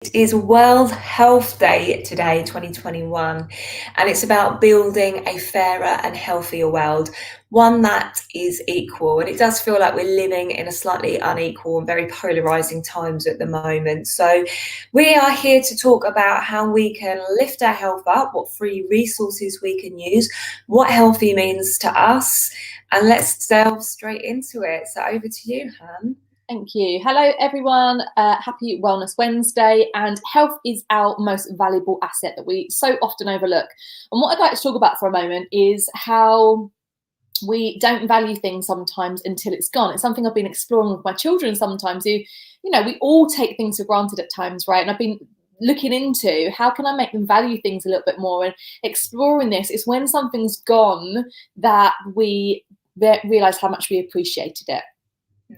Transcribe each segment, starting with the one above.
It is World Health Day today, 2021, and it's about building a fairer and healthier world, one that is equal. And it does feel like we're living in a slightly unequal and very polarizing times at the moment. So we are here to talk about how we can lift our health up, what free resources we can use, what healthy means to us, and let's delve straight into it. So over to you, Han. Thank you. Hello, everyone. Happy Wellness Wednesday. And health is our most valuable asset that we so often overlook. And what I'd like to talk about for a moment is how we don't value things sometimes until it's gone. It's something I've been exploring with my children sometimes. We all take things for granted at times, right? And I've been looking into how can I make them value things a little bit more, and exploring this. It's when something's gone that we realize how much we appreciated it.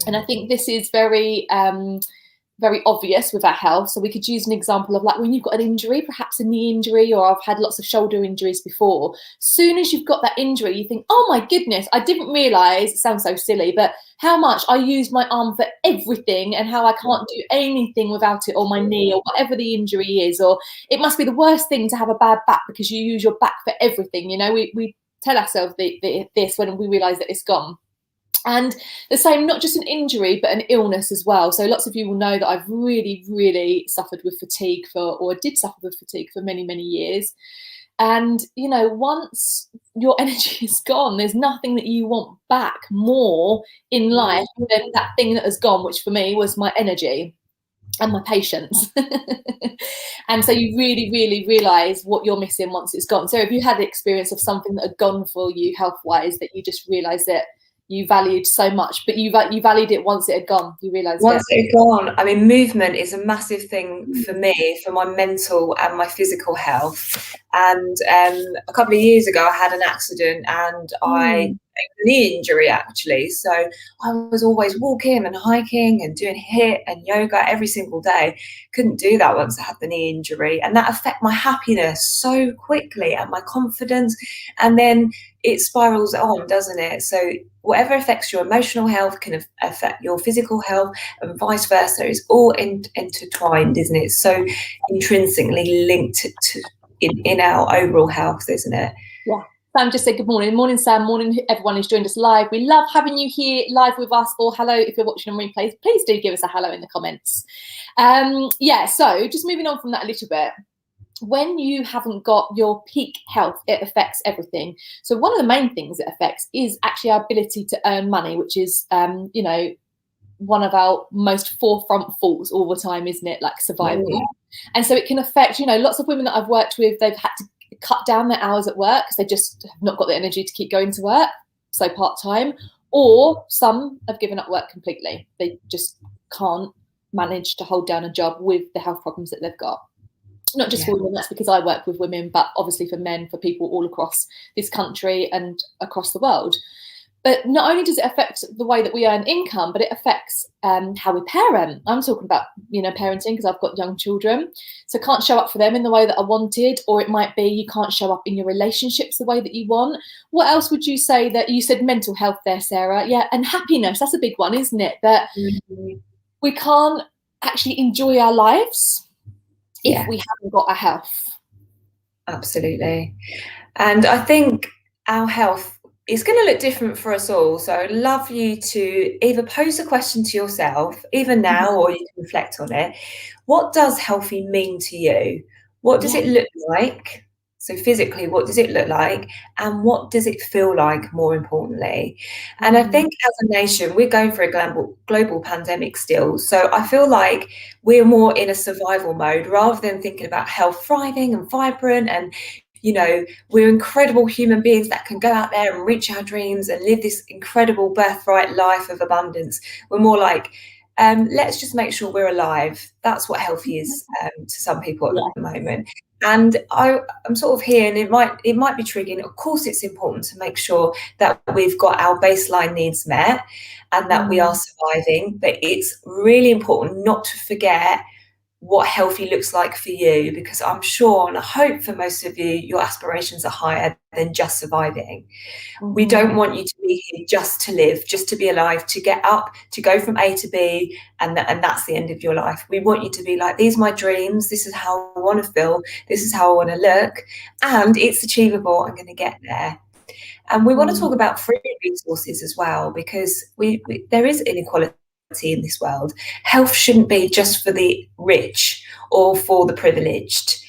And I think this is very obvious with our health. So we could use an example of like when you've got an injury, perhaps a knee injury, or I've had lots of shoulder injuries before. Soon as you've got that injury, you think, oh my goodness, I didn't realize, it sounds so silly, but how much I use my arm for everything and how I can't do anything without it, or my knee, or whatever the injury is. Or it must be the worst thing to have a bad back because you use your back for everything. You know, we tell ourselves this when we realize that it's gone. And the same, not just an injury, but an illness as well. So lots of you will know that I've really, really suffered with fatigue or did suffer with fatigue for many, many years. And, you know, once your energy is gone, there's nothing that you want back more in life than that thing that has gone, which for me was my energy and my patience. And so you really, really realize what you're missing once it's gone. So have you had the experience of something that had gone for you health-wise that you just realized that you valued so much, but you valued it once it had gone? You realised once it had gone. I mean, movement is a massive thing for me, for my mental and my physical health. And a couple of years ago, I had an accident and I had a knee injury, actually. So I was always walking and hiking and doing HIIT and yoga every single day. Couldn't do that once I had the knee injury, and that affected my happiness so quickly and my confidence. And then it spirals on, doesn't it? So whatever affects your emotional health can affect your physical health, and vice versa. It's all intertwined, isn't it? So intrinsically linked to in our overall health, isn't it? Yeah. Sam just said good morning. Morning, Sam. Morning, everyone who's joined us live. We love having you here live with us, or hello if you're watching on replays. Please do give us a hello in the comments. So just moving on from that a little bit. When you haven't got your peak health, it affects everything. So one of the main things it affects is actually our ability to earn money, which is, one of our most forefront faults all the time, isn't it? Like survival. And so it can affect, lots of women that I've worked with, they've had to cut down their hours at work because they just have not got the energy to keep going to work. So part-time, or some have given up work completely. They just can't manage to hold down a job with the health problems that they've got. Not just for women, that's because I work with women, but obviously for men, for people all across this country and across the world. But not only does it affect the way that we earn income, but it affects how we parent. I'm talking about, parenting because I've got young children. So I can't show up for them in the way that I wanted, or it might be you can't show up in your relationships the way that you want. What else would you say? That you said mental health there, Sarah. Yeah, and happiness, that's a big one, isn't it? That we can't actually enjoy our lives if we haven't got our health. Absolutely. And I think our health is going to look different for us all. So I'd love you to either pose a question to yourself, even now, or you can reflect on it. What does healthy mean to you? What does it look like? So physically, what does it look like? And what does it feel like, more importantly? And I think as a nation, we're going through a global pandemic still. So I feel like we're more in a survival mode rather than thinking about health thriving and vibrant. And, we're incredible human beings that can go out there and reach our dreams and live this incredible birthright life of abundance. We're more like, let's just make sure we're alive. That's what healthy is to some people at the moment. And I'm sort of here, and it might be triggering. Of course, it's important to make sure that we've got our baseline needs met and that we are surviving. But it's really important not to forget what healthy looks like for you, because I'm sure and I hope for most of you, your aspirations are higher than just surviving. We don't want you to be here just to live, just to be alive, to get up, to go from A to B, and that's the end of your life. We want you to be like, these are my dreams, this is how I want to feel, this is how I want to look, and it's achievable, I'm going to get there. And we want to talk about free resources as well, because there is inequality in this world. Health shouldn't be just for the rich or for the privileged.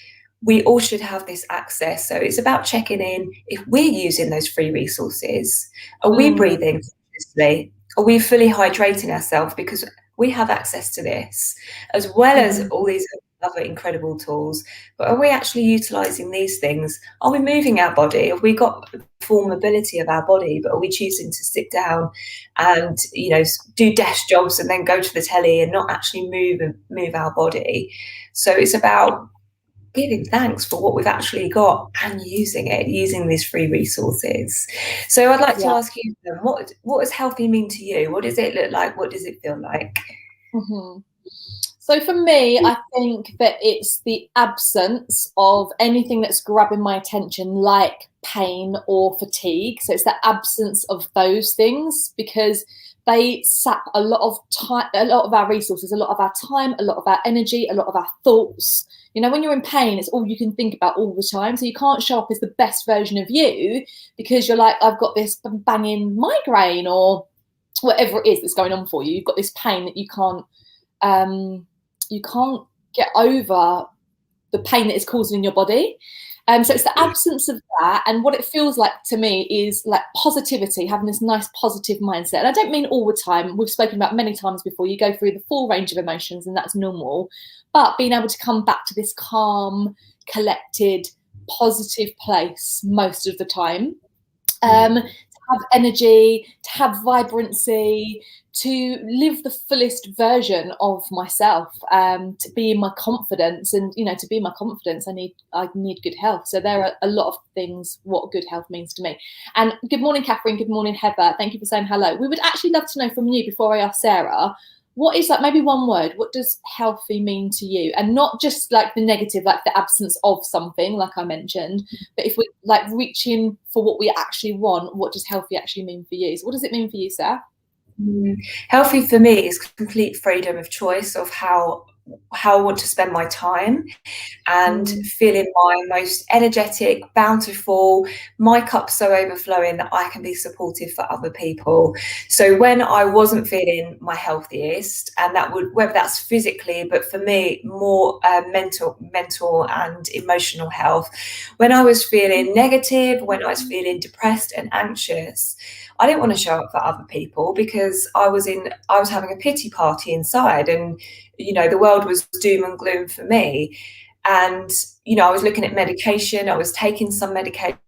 We all should have this access. So it's about checking in if we're using those free resources. Are we breathing consciously? Are we fully hydrating ourselves? Because we have access to this, as well as all these other incredible tools. But are we actually utilising these things? Are we moving our body? Have we got the full mobility of our body, but are we choosing to sit down and, you know, do desk jobs and then go to the telly and not actually move our body? So it's about giving thanks for what we've actually got and using it, using these free resources. So I'd like to ask you, what does healthy mean to you? What does it look like? What does it feel like? So for me, I think that it's the absence of anything that's grabbing my attention, like pain or fatigue. So it's the absence of those things, because they sap a lot of time, a lot of our resources, a lot of our time, a lot of our energy, a lot of our thoughts. You know, when you're in pain, it's all you can think about all the time. So you can't show up as the best version of you because you're like, I've got this banging migraine or whatever it is that's going on for you. You've got this pain that you can't get over, the pain that it's causing in your body. So it's the absence of that. And what it feels like to me is like positivity, having this nice positive mindset. And I don't mean all the time. We've spoken about many times before, you go through the full range of emotions and that's normal. But being able to come back to this calm, collected, positive place most of the time. To have energy, to have vibrancy, to live the fullest version of myself, to be in my confidence. And, you know, to be in my confidence, I need good health. So there are a lot of things, what good health means to me. And good morning, Catherine. Good morning, Heather. Thank you for saying hello. We would actually love to know from you, before I ask Sarah, what is, like, maybe one word, what does healthy mean to you? And not just like the negative, like the absence of something, like I mentioned, but if we like reaching for what we actually want, what does healthy actually mean for you? So what does it mean for you, Sarah? Healthy for me is complete freedom of choice of how I want to spend my time, and feeling my most energetic, bountiful, my cup so overflowing that I can be supportive for other people. So when I wasn't feeling my healthiest, and that would, whether that's physically, but for me more mental and emotional health, when I was feeling negative, when I was feeling depressed and anxious, I didn't want to show up for other people, because I was having a pity party inside, and, you know, the world was doom and gloom for me. And, you know, I was looking at medication, I was taking some medication.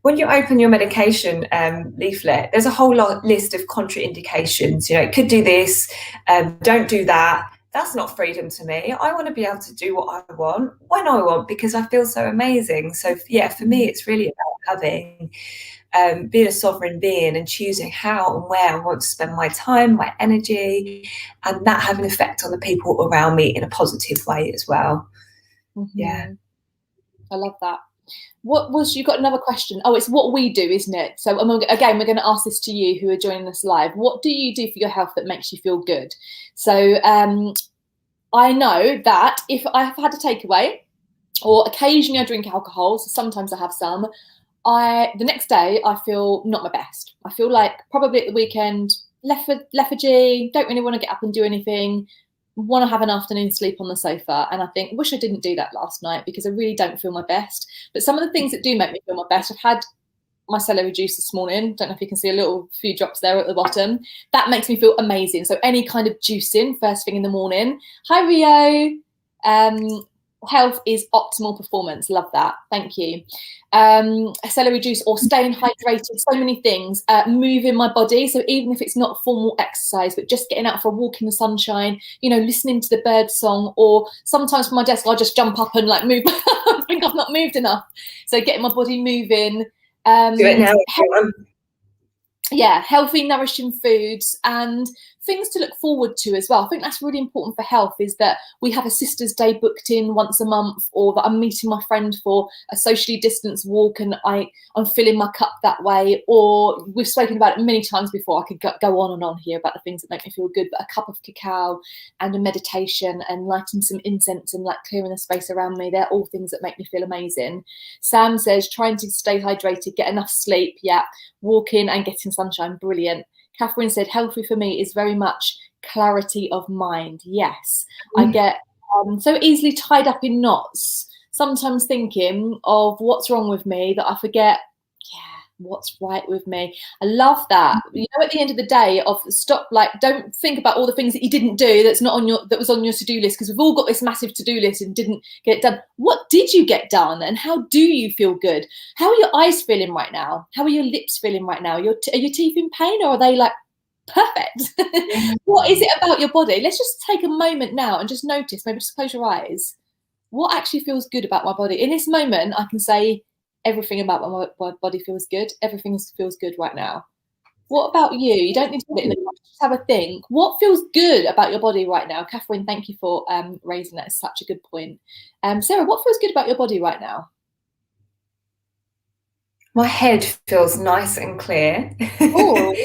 When you open your medication leaflet, there's a whole list of contraindications. You know, it could do this, don't do that. That's not freedom to me. I want to be able to do what I want when I want, because I feel so amazing. So yeah, for me, it's really about having being a sovereign being and choosing how and where I want to spend my time, my energy, and that having an effect on the people around me in a positive way as well. Yeah. I love that. What was, you got another question? Oh, it's what we do, isn't it? So again, we're going to ask this to you who are joining us live. What do you do for your health that makes you feel good? So I know that if I've had a takeaway, or occasionally I drink alcohol, so sometimes I have some, the next day I feel not my best. I feel like probably at the weekend, lethargy, don't really want to get up and do anything, want to have an afternoon sleep on the sofa. And I think, wish I didn't do that last night, because I really don't feel my best. But some of the things that do make me feel my best, I've had my celery juice this morning. Don't know if you can see a few drops there at the bottom. That makes me feel amazing. So any kind of juicing first thing in the morning. Hi, Rio. Health is optimal performance. Love that. Thank you. Celery juice or staying hydrated. So many things. Moving my body. So even if it's not formal exercise, but just getting out for a walk in the sunshine, you know, listening to the bird song, or sometimes from my desk, I'll just jump up and like move. I think I've not moved enough. So getting my body moving. Do it now. Yeah, healthy, nourishing foods. And things to look forward to as well. I think that's really important for health, is that we have a sister's day booked in once a month, or that I'm meeting my friend for a socially distanced walk and I'm filling my cup that way. Or we've spoken about it many times before. I could go on and on here about the things that make me feel good, but a cup of cacao and a meditation and lighting some incense and like clearing the space around me, they're all things that make me feel amazing. Sam says trying to stay hydrated, get enough sleep, yeah, walking and getting sunshine, brilliant. Catherine said healthy for me is very much clarity of mind. Yes, I get so easily tied up in knots, sometimes thinking of what's wrong with me, that I forget, what's right with me. I love that. You know, at the end of the day, of stop, like, don't think about all the things that you didn't do that was on your to-do list, because we've all got this massive to-do list and didn't get it done. What did you get done, and how do you feel good? How are your eyes feeling right now? How are your lips feeling right now? Are your teeth in pain, or are they like perfect? What is it about your body? Let's just take a moment now and just notice, maybe just close your eyes. What actually feels good about my body? In this moment, I can say, everything about my body feels good. Everything feels good right now. What about you? You don't need to put it in the box. Just have a think. What feels good about your body right now? Catherine, thank you for raising that. It's such a good point. Sarah, what feels good about your body right now? My head feels nice and clear. Oh,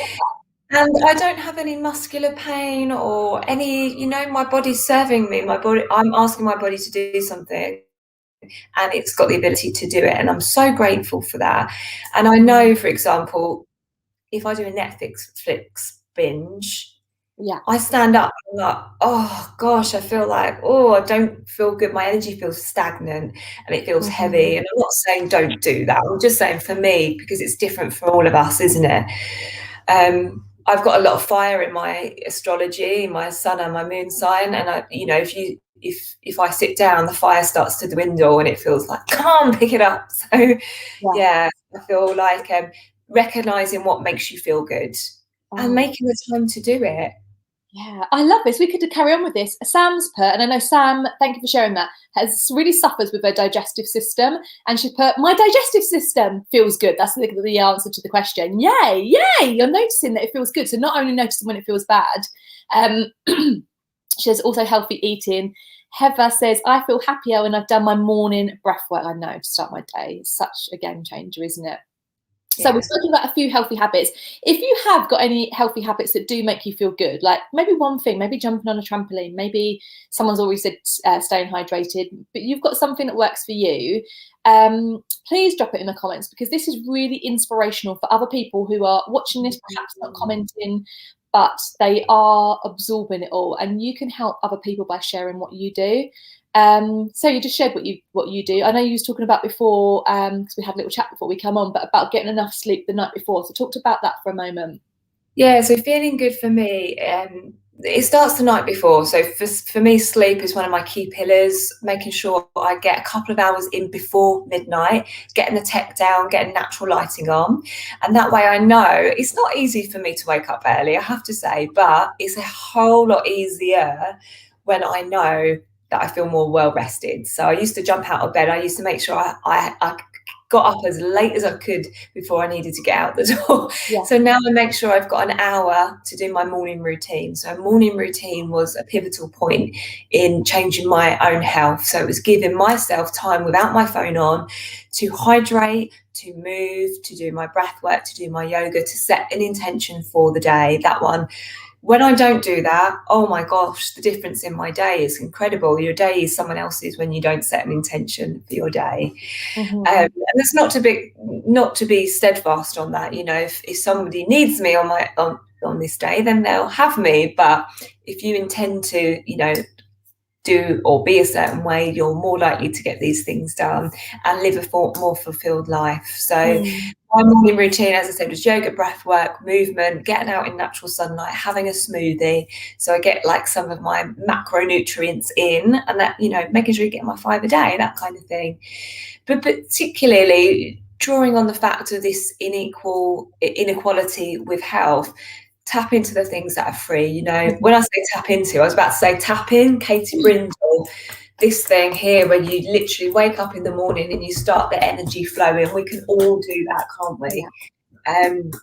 And I don't have any muscular pain or any, my body's serving me. I'm asking my body to do something, and it's got the ability to do it. And I'm so grateful for that. And I know, for example, if I do a Netflix binge, I stand up and I'm like, oh gosh, I feel like, I don't feel good. My energy feels stagnant and it feels heavy. And I'm not saying don't do that. I'm just saying for me, because it's different for all of us, isn't it? I've got a lot of fire in my astrology, my sun and my moon sign. And if I sit down, the fire starts to dwindle and it feels like, come on, pick it up. So I feel like recognizing what makes you feel good and making the time to do it. Yeah, I love this. We could carry on with this. Sam's put, and I know Sam, thank you for sharing that, really suffers with her digestive system. And she put, my digestive system feels good. That's the answer to the question. Yay, yay. You're noticing that it feels good. So not only noticing when it feels bad. She says also healthy eating. Heather says, I feel happier when I've done my morning breath work. I know, to start my day. It's such a game changer, isn't it? So we're talking about a few healthy habits. If you have got any healthy habits that do make you feel good, like maybe one thing, maybe jumping on a trampoline, maybe someone's already said staying hydrated, but you've got something that works for you, please drop it in the comments, because this is really inspirational for other people who are watching this, perhaps not commenting, but they are absorbing it all. And you can help other people by sharing what you do. So you just shared what you do. I know you was talking about before, because we had a little chat before we come on, but about getting enough sleep the night before. So talk about that for a moment. Yeah, so feeling good for me, it starts the night before. So for me, sleep is one of my key pillars, making sure I get a couple of hours in before midnight, getting the tech down, getting natural lighting on. And that way I know it's not easy for me to wake up early, I have to say, but it's a whole lot easier when I know that I feel more well rested. So I used to jump out of bed. I used to make sure I got up as late as I could before I needed to get out the door. Yeah. So now I make sure I've got an hour to do my morning routine. So morning routine was a pivotal point in changing my own health. So it was giving myself time without my phone on to hydrate, to move, to do my breath work, to do my yoga, to set an intention for the day. That one. When I don't do that, oh my gosh, the difference in my day is incredible. Your day is someone else's when you don't set an intention for your day. And it's not to be steadfast on that. If somebody needs me on this day, then they'll have me. But if you intend to, do or be a certain way, you're more likely to get these things done and live a more fulfilled life. So my morning routine, as I said, was yoga, breath work, movement, getting out in natural sunlight, having a smoothie. So I get like some of my macronutrients in, and that, making sure you get my 5 a day, that kind of thing. But particularly drawing on the fact of this inequality with health, tap into the things that are free. When I say tap into, I was about to say tap in, Katie Brindle, this thing here where you literally wake up in the morning and you start the energy flowing. We can all do that, can't we?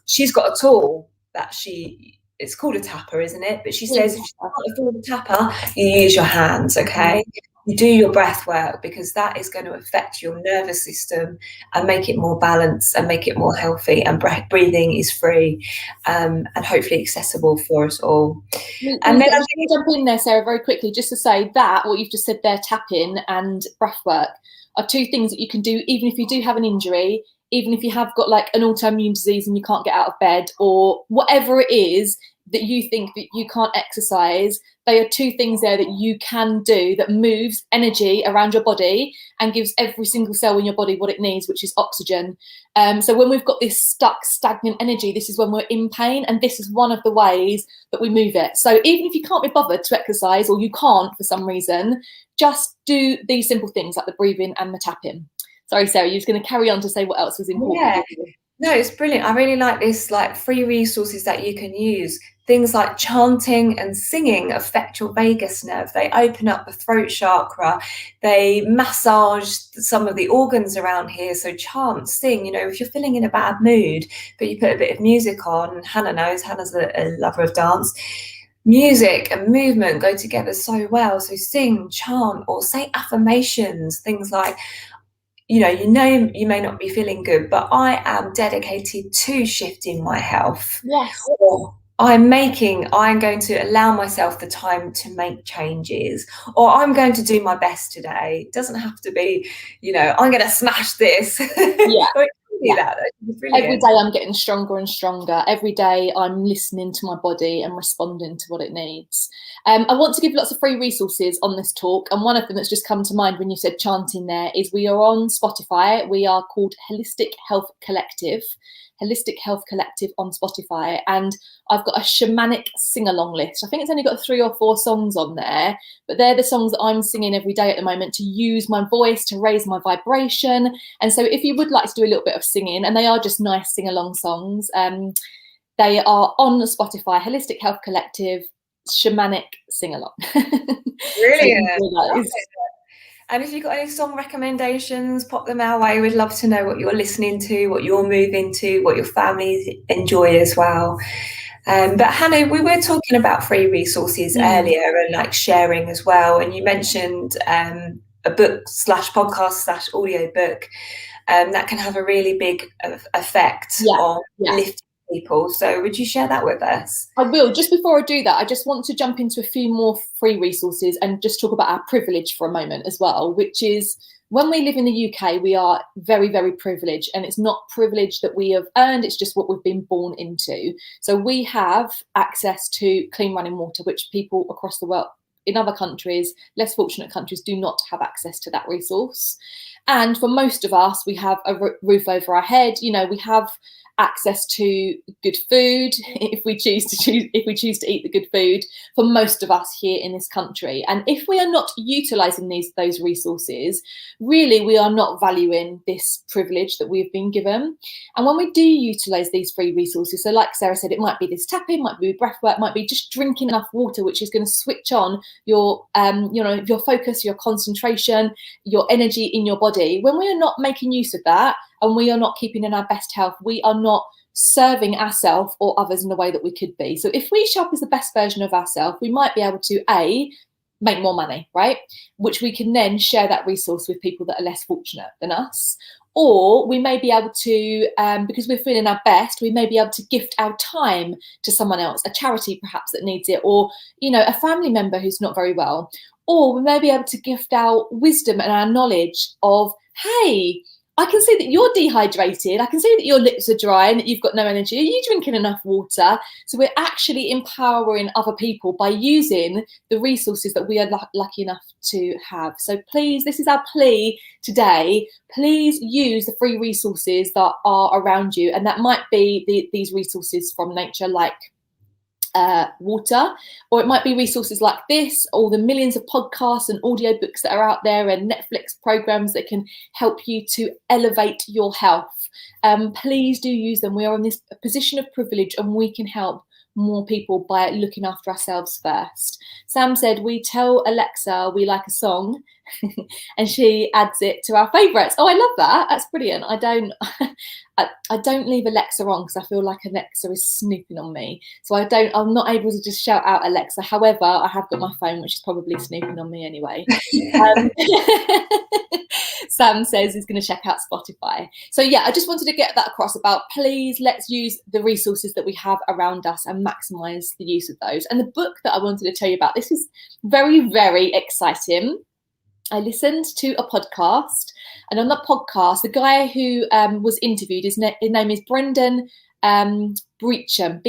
She's got a tool that she it's called a tapper, isn't it? But she Yeah, says if you can't afford a tapper, you use your hands, okay? You do your breath work, because that is going to affect your nervous system and make it more balanced and make it more healthy. And breathing is free, and hopefully accessible for us all. And then I'm just going to jump in there, Sarah, very quickly, just to say that what you've just said there, tapping and breath work, are two things that you can do even if you do have an injury, even if you have got like an autoimmune disease and you can't get out of bed, or whatever it is that you think that you can't exercise. They are two things there that you can do that moves energy around your body and gives every single cell in your body what it needs, which is oxygen. So when we've got this stuck, stagnant energy, this is when we're in pain, and this is one of the ways that we move it. So even if you can't be bothered to exercise, or you can't for some reason, just do these simple things like the breathing and the tapping. Sorry, Sarah, you was going to carry on to say what else was important. Yeah. No, it's brilliant. I really like this, like free resources that you can use. Things like chanting and singing affect your vagus nerve. They open up the throat chakra. They massage some of the organs around here. So chant, sing, if you're feeling in a bad mood, but you put a bit of music on, Hannah knows, Hannah's a lover of dance. Music and movement go together so well. So sing, chant, or say affirmations, things like, you may not be feeling good, but I am dedicated to shifting my health. Yes. Or I'm going to allow myself the time to make changes, or I'm going to do my best today. It doesn't have to be, I'm going to smash this. Yeah. That. Every day I'm getting stronger and stronger. Every day I'm listening to my body and responding to what it needs. I want to give lots of free resources on this talk, and one of them that's just come to mind when you said chanting there is we are on Spotify. We are called Holistic Health Collective on Spotify, and I've got a shamanic sing-along list. I think it's only got 3 or 4 songs on there, but they're the songs that I'm singing every day at the moment to use my voice, to raise my vibration. And so if you would like to do a little bit of singing, and they are just nice sing-along songs, they are on Spotify, Holistic Health Collective, shamanic sing-along. Brilliant. And if you've got any song recommendations, pop them our way. We'd love to know what you're listening to, what you're moving to, what your families enjoy as well. But Hannah, we were talking about free resources earlier, and like sharing as well. And you mentioned a book/podcast/ audio book that can have a really big effect on lifting people. So would you share that with us? I will. Just before I do that, I just want to jump into a few more free resources and just talk about our privilege for a moment as well, which is when we live in the UK, we are very, very privileged, and it's not privilege that we have earned, it's just what we've been born into. So we have access to clean running water, which people across the world, in other countries, less fortunate countries, do not have access to that resource. And for most of us, we have a roof over our head. We have access to good food if we choose to eat the good food, for most of us here in this country. And if we are not utilizing those resources, really we are not valuing this privilege that we've been given. And when we do utilize these free resources, so like Sarah said, it might be this tapping, might be breath work, might be just drinking enough water, which is going to switch on your your focus, your concentration, your energy in your body. When we are not making use of that, and we are not keeping in our best health, we are not serving ourselves or others in the way that we could be. So if we show up as the best version of ourselves, we might be able to make more money, right? Which we can then share that resource with people that are less fortunate than us. Or we may be able to, because we're feeling our best, we may be able to gift our time to someone else, a charity perhaps that needs it, or a family member who's not very well. Or we may be able to gift our wisdom and our knowledge of, hey, I can see that you're dehydrated. I can see that your lips are dry and that you've got no energy. Are you drinking enough water? So we're actually empowering other people by using the resources that we are lucky enough to have. So please, this is our plea today. Please use the free resources that are around you. And that might be these resources from nature, like water, or it might be resources like this, or the millions of podcasts and audiobooks that are out there, and Netflix programs that can help you to elevate your health. Please do use them. We are in this position of privilege, and we can help more people by looking after ourselves first. Sam said, we tell Alexa we like a song and she adds it to our favourites. Oh, I love that. That's brilliant. I don't leave Alexa on because I feel like Alexa is snooping on me. So I'm not able to just shout out Alexa. However, I have got my phone, which is probably snooping on me anyway. Sam says he's going to check out Spotify. So yeah, I just wanted to get that across about, please, let's use the resources that we have around us and maximize the use of those. And the book that I wanted to tell you about, this is very, very exciting. I listened to a podcast, and on that podcast, the guy who was interviewed, his name is Brendan Breacham, Brechum,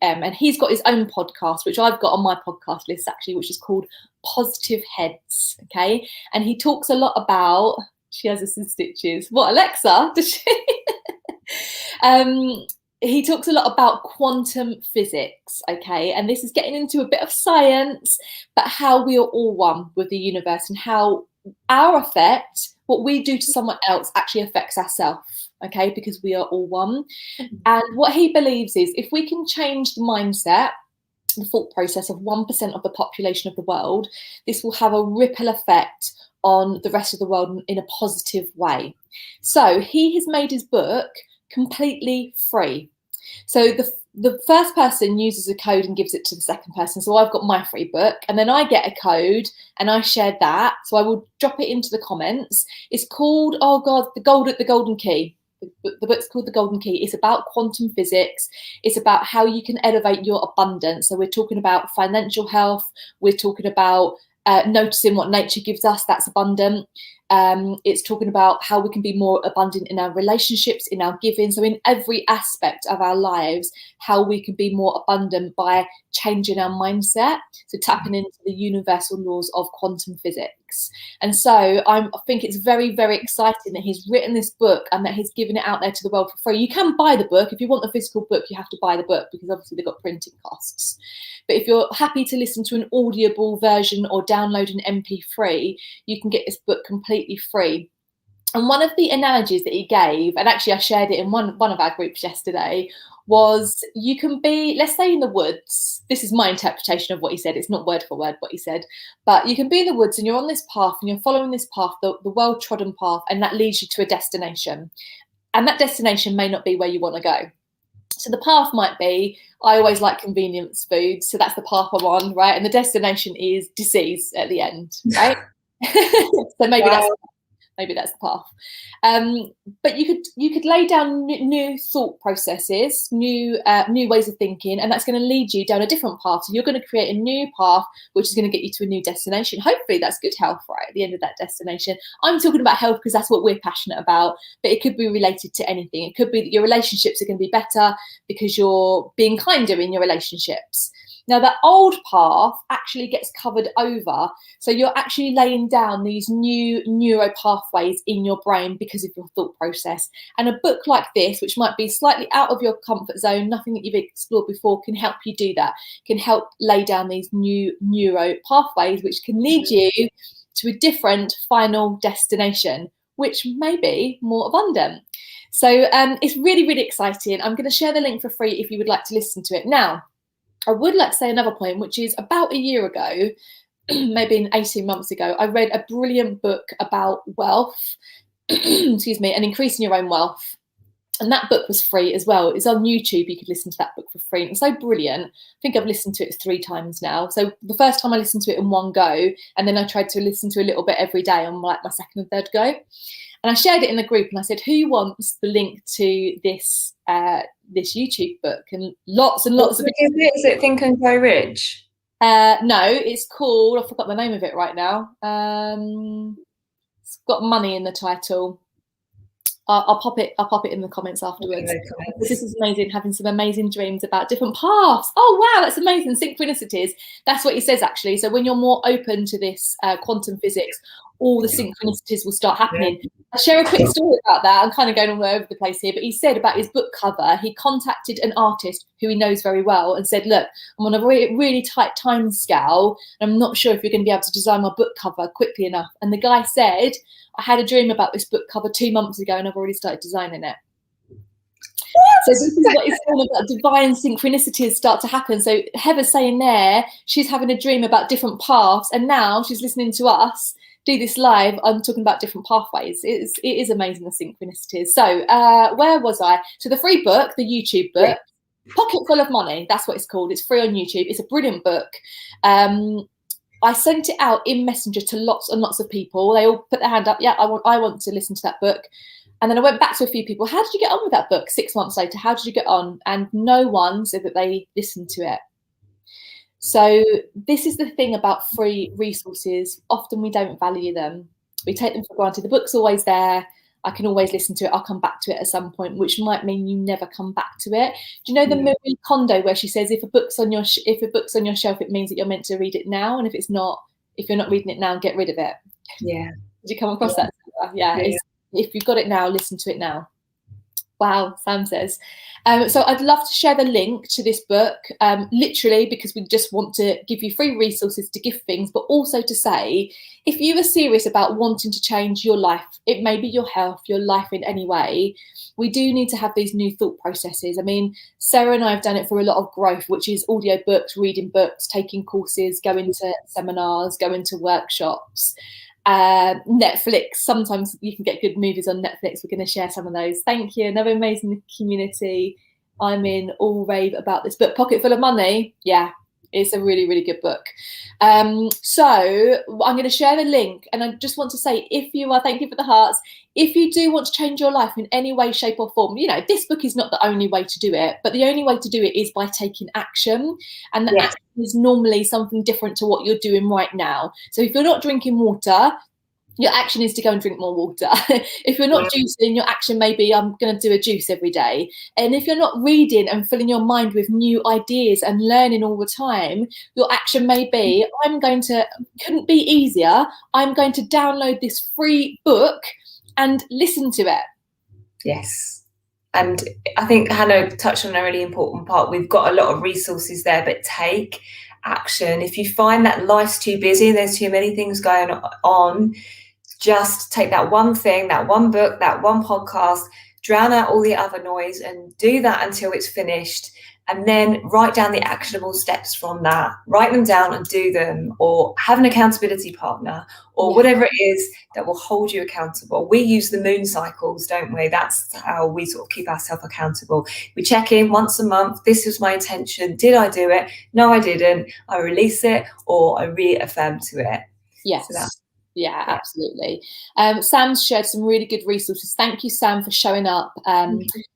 and he's got his own podcast, which I've got on my podcast list actually, which is called Positive Heads. Okay, and he talks a lot about. She has us in stitches. What, Alexa? Does she? He talks a lot about quantum physics, okay? And this is getting into a bit of science, but how we are all one with the universe and how our effect, what we do to someone else, actually affects ourselves, okay? Because we are all one. And what he believes is if we can change the mindset, the thought process of 1% of the population of the world, this will have a ripple effect on the rest of the world in a positive way. So he has made his book completely free. So the first person uses a code and gives it to the second person. So I've got my free book, and then I get a code and I shared that. So I will drop it into the comments. It's called, oh God, the Golden Key. The book's called The Golden Key. It's about quantum physics. It's about how you can elevate your abundance. So we're talking about financial health. We're talking about noticing what nature gives us, that's abundant. It's talking about how we can be more abundant in our relationships, in our giving. So in every aspect of our lives, how we can be more abundant by changing our mindset. So tapping into the universal laws of quantum physics. And so I think it's very, very exciting that he's written this book and that he's given it out there to the world for free. You can buy the book. If you want the physical book, you have to buy the book because obviously they've got printing costs. But if you're happy to listen to an audible version or download an MP3, you can get this book completely free. And one of the analogies that he gave, and actually I shared it in one of our groups yesterday, was you can be, let's say, in the woods. This is my interpretation of what he said. It's not word for word what he said. But you can be in the woods and you're on this path and you're following this path, the well-trodden path, and that leads you to a destination. And that destination may not be where you want to go. So the path might be, I always like convenience food, so that's the path I'm on, right? And the destination is disease at the end, right? So maybe wow. That's the path. But you could lay down new thought processes, new ways of thinking, and that's going to lead you down a different path. So you're going to create a new path, which is going to get you to a new destination. Hopefully that's good health, right, at the end of that destination. I'm talking about health because that's what we're passionate about, but it could be related to anything. It could be that your relationships are going to be better because you're being kinder in your relationships. Now, that old path actually gets covered over. So you're actually laying down these new neuro pathways in your brain because of your thought process. And a book like this, which might be slightly out of your comfort zone, nothing that you've explored before, can help you do that, can help lay down these new neuro pathways, which can lead you to a different final destination, which may be more abundant. So it's really, really exciting. I'm going to share the link for free if you would like to listen to it. Now, I would like to say another point, which is about a year ago, maybe 18 months ago, I read a brilliant book about wealth, excuse me, and increasing your own wealth. And that book was free as well. It's on YouTube. You could listen to that book for free. And it's so brilliant. I think I've listened to it 3 times now. So the first time I listened to it in one go, and then I tried to listen to a little bit every day on like my second and third go. And I shared it in the group and I said, who wants the link to this this YouTube book? And lots of Is it Think and Grow Rich? No, it's called, I forgot the name of it right now. It's got money in the title. I'll pop it in the comments afterwards. Okay. This is amazing, having some amazing dreams about different paths. Oh wow, that's amazing. Synchronicities. That's what he says actually. So when you're more open to this quantum physics, all the synchronicities will start happening. Yeah. I'll share a quick story about that. I'm kind of going all over the place here, but he said about his book cover, he contacted an artist who he knows very well and said, look, I'm on a really tight time scale, and I'm not sure if you're going to be able to design my book cover quickly enough. And the guy said, I had a dream about this book cover 2 months ago and I've already started designing it. So this is what it's all about, divine synchronicities start to happen. So Heather's saying there, she's having a dream about different paths, and now she's listening to us do this live. I'm talking about different pathways. It is amazing, the synchronicities. So where was I? So the free book, the YouTube book, Pocket Full of Money, that's what it's called. It's free on YouTube. It's a brilliant book. I sent it out in Messenger to lots and lots of people. They all put their hand up. Yeah, I want to listen to that book. And then I went back to a few people. How did you get on with that book 6 months later? How did you get on? And no one said that they listened to it. So this is the thing about free resources. Often we don't value them. We take them for granted. The book's always there. I can always listen to it. I'll come back to it at some point, which might mean you never come back to it. Do you know the Marie Kondo where she says if a book's on your shelf, it means that you're meant to read it now, and if you're not reading it now, get rid of it. Yeah. Did you come across that? Yeah. If you've got it now, listen to it now. Wow, Sam says. So I'd love to share the link to this book, literally because we just want to give you free resources to give things, but also to say, if you are serious about wanting to change your life, it may be your health, your life in any way, we do need to have these new thought processes. I mean, Sarah and I have done it for a lot of growth, which is audio books, reading books, taking courses, going to seminars, going to workshops. Netflix, sometimes you can get good movies on Netflix. We're going to share some of those. Thank you. Another amazing community. I'm in all rave about this book. Pocket Full of Money. Yeah, it's a really, really good book. So I'm going to share the link, and I just want to say, thank you for the hearts. If you do want to change your life in any way, shape or form, this book is not the only way to do it, but the only way to do it is by taking action. And the action is normally something different to what you're doing right now. So if you're not drinking water, your action is to go and drink more water. If you're not juicing, your action may be, I'm going to do a juice every day. And if you're not reading and filling your mind with new ideas and learning all the time, your action may be, couldn't be easier, I'm going to download this free book and listen to it. Yes. And I think Hannah touched on a really important part. We've got a lot of resources there, but take action. If you find that life's too busy, there's too many things going on, just take that one thing, that one book, that one podcast, drown out all the other noise and do that until it's finished. And then write down the actionable steps from that. Write them down and do them, or have an accountability partner, or whatever it is that will hold you accountable. We use the moon cycles, don't we? That's how we sort of keep ourselves accountable. We check in once a month. This was my intention. Did I do it? No, I didn't. I release it, or I reaffirm to it. Yes. So yeah, absolutely. Sam's shared some really good resources. Thank you, Sam, for showing up.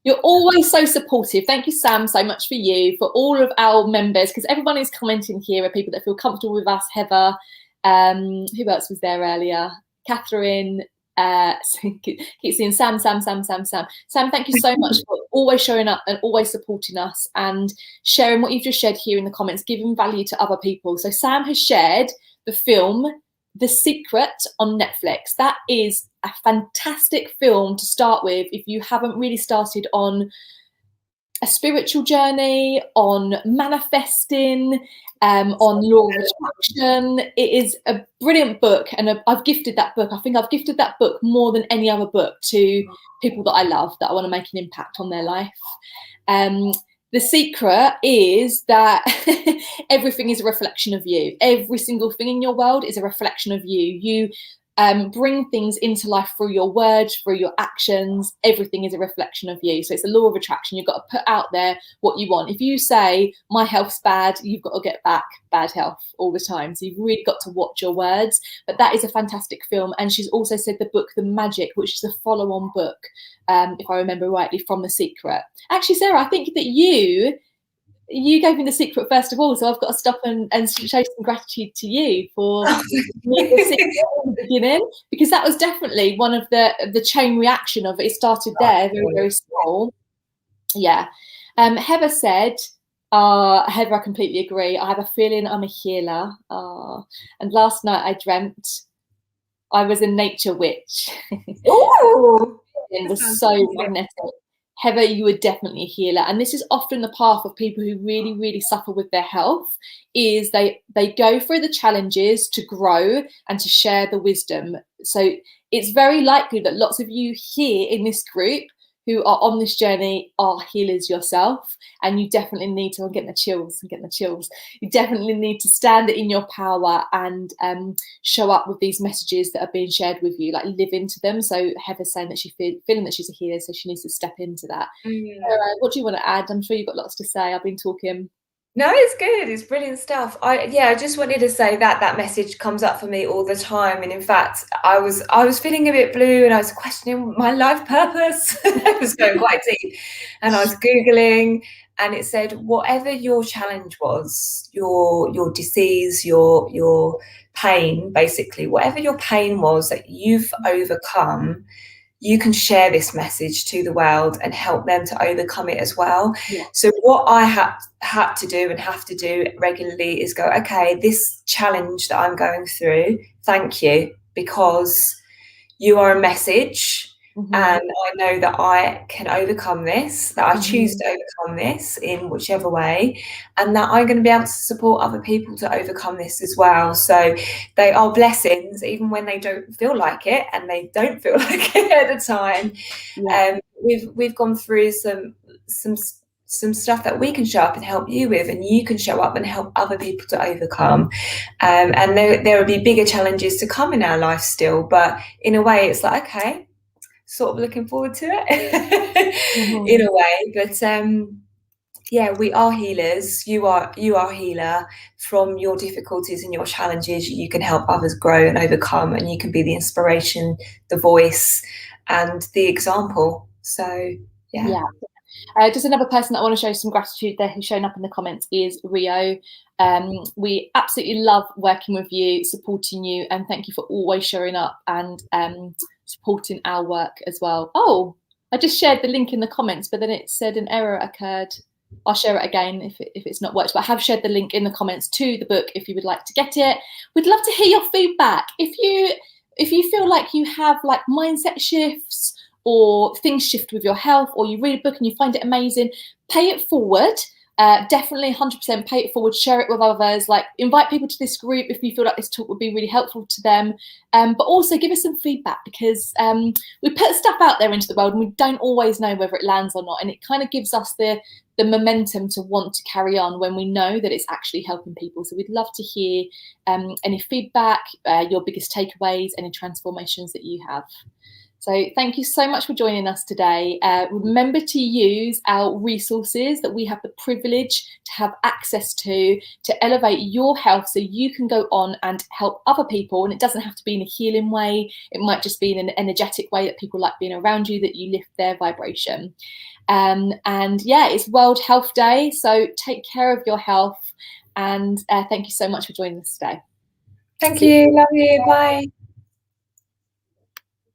You're always so supportive. Thank you, Sam, so much for you, for all of our members, because everyone who's commenting here are people that feel comfortable with us. Heather, who else was there earlier? Catherine, keep seeing Sam. Sam, thank you so much for always showing up and always supporting us and sharing what you've just shared here in the comments, giving value to other people. So Sam has shared the film The Secret on Netflix. That is a fantastic film to start with if you haven't really started on a spiritual journey, on manifesting, on law of attraction. It is a brilliant book, and I've gifted that book. I think I've gifted that book more than any other book to people that I love, that I want to make an impact on their life. The secret is that everything is a reflection of you. Every single thing in your world is a reflection of you. You bring things into life through your words, through your actions. Everything is a reflection of you. So it's a law of attraction. You've got to put out there what you want. If you say, my health's bad, you've got to get back bad health all the time. So you've really got to watch your words. But that is a fantastic film. And she's also said the book, The Magic, which is a follow-on book, if I remember rightly, from The Secret. Actually, Sarah, I think that you gave me The Secret first of all, so I've got to stop and show some gratitude to you for The Secret in the beginning, because that was definitely one of the chain reaction of it. It started there, very, very small. Yeah. Heather said, Heather, I completely agree. I have a feeling I'm a healer. And last night I dreamt I was a nature witch. Ooh, it was so magnetic. Heather, you are definitely a healer. And this is often the path of people who really, really suffer with their health, is they go through the challenges to grow and to share the wisdom. So it's very likely that lots of you here in this group who are on this journey are healers yourself, and you definitely need to, I'm getting the chills, you definitely need to stand in your power and show up with these messages that are being shared with you, like live into them. So Heather's saying that she's feeling that she's a healer, so she needs to step into that. What do you want to add? I'm sure you've got lots to say. I've been talking. No, it's good. It's brilliant stuff. I just wanted to say that that message comes up for me all the time. And in fact, I was feeling a bit blue and I was questioning my life purpose. It was going quite deep. And I was Googling and it said, whatever your challenge was, your disease, your pain, basically, whatever your pain was that you've overcome, you can share this message to the world and help them to overcome it as well. Yeah. So what I had to do and have to do regularly is go, okay, this challenge that I'm going through, thank you, because you are a message. And I know that I can overcome this, that I choose to overcome this in whichever way, and that I'm going to be able to support other people to overcome this as well. So they are blessings, even when they don't feel like it, and they don't feel like it at the time. Yeah. We've gone through some stuff that we can show up and help you with, and you can show up and help other people to overcome. And there will be bigger challenges to come in our life still, but in a way it's like, okay, sort of looking forward to it in a way. But yeah, we are healers. You are a healer. From your difficulties and your challenges, you can help others grow and overcome, and you can be the inspiration, the voice, and the example. So yeah. Just another person that I want to show some gratitude there who's shown up in the comments is Rio. We absolutely love working with you, supporting you, and thank you for always showing up and supporting our work as well. Oh, I just shared the link in the comments, but then it said an error occurred. I'll share it again if it's not worked, but I have shared the link in the comments to the book if you would like to get it. We'd love to hear your feedback. If you feel like you have like mindset shifts or things shift with your health, or you read a book and you find it amazing, pay it forward. Definitely 100% pay it forward, share it with others, like invite people to this group if you feel like this talk would be really helpful to them. But also give us some feedback, because we put stuff out there into the world and we don't always know whether it lands or not. And it kind of gives us the momentum to want to carry on when we know that it's actually helping people. So we'd love to hear any feedback, your biggest takeaways, any transformations that you have. So thank you so much for joining us today. Remember to use our resources that we have the privilege to have access to elevate your health, so you can go on and help other people. And it doesn't have to be in a healing way. It might just be in an energetic way that people like being around you, that you lift their vibration. And yeah, it's World Health Day. So take care of your health. And thank you so much for joining us today. Thank you. Love you. Bye.